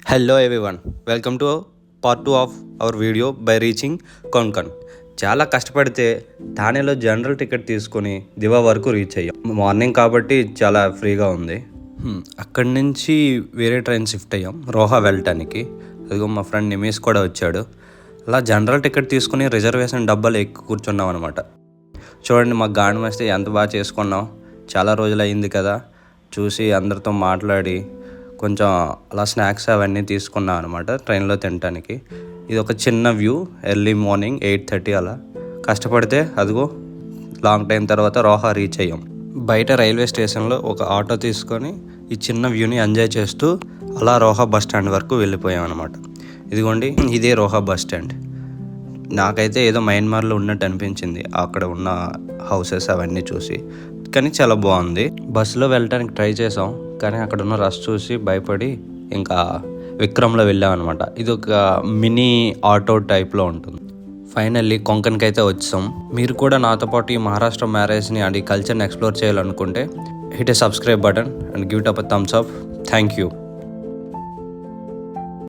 Hello everyone, welcome to part 2 of our video by reaching Konkan. చాలా కష్టపడితే థానేలో general ticket తీసుకొని దివా వరకు రీచ్ అయ్యాం. మార్నింగ్ కాబట్టి చాలా ఫ్రీగా ఉంది. అక్కడి నుంచి వేరే ట్రైన్ షిఫ్ట్ అయ్యాం రోహా వెళ్ళటానికి. అదిగో మా ఫ్రెండ్ నిమేష్ కూడా వచ్చాడు. అలా జనరల్ టికెట్ తీసుకుని రిజర్వేషన్ డబ్బాలు ఎక్కి కూర్చున్నాం అనమాట. చూడండి, మాకు గాడి మస్తే ఎంత బాగా చేసుకున్నాం. చాలా రోజులు అయింది కదా, చూసి అందరితో మాట్లాడి కొంచెం అలా స్నాక్స్ అవన్నీ తీసుకున్నాం అనమాట ట్రైన్లో తినడానికి. ఇది ఒక చిన్న వ్యూ. ఎర్లీ మార్నింగ్ 8:30 అలా కష్టపడితే అదిగో లాంగ్ టైం తర్వాత రోహా రీచ్ అయ్యాం. బయట రైల్వే స్టేషన్లో ఒక ఆటో తీసుకొని ఈ చిన్న వ్యూని ఎంజాయ్ చేస్తూ అలా రోహా బస్ స్టాండ్ వరకు వెళ్ళిపోయాం అనమాట. ఇదిగోండి, ఇదే రోహా బస్ స్టాండ్. నాకైతే ఏదో మయన్మార్లో ఉన్నట్టు అనిపించింది అక్కడ ఉన్న హౌసెస్ అవన్నీ చూసి. కానీ చాలా బాగుంది. బస్సులో వెళ్ళటానికి ట్రై చేసాం, కానీ అక్కడ ఉన్న రష్ చూసి భయపడి ఇంకా విక్రమ్లో వెళ్ళాం అనమాట. ఇది ఒక మినీ ఆటో టైప్లో ఉంటుంది. ఫైనల్లీ కొంకన్కి అయితే వచ్చాం. మీరు కూడా నాతో పాటు ఈ మహారాష్ట్ర మ్యారేజ్ని అండ్ ఈ కల్చర్ని ఎక్స్ప్లోర్ చేయాలనుకుంటే hit a subscribe button and give it up thumbs up. Thank you.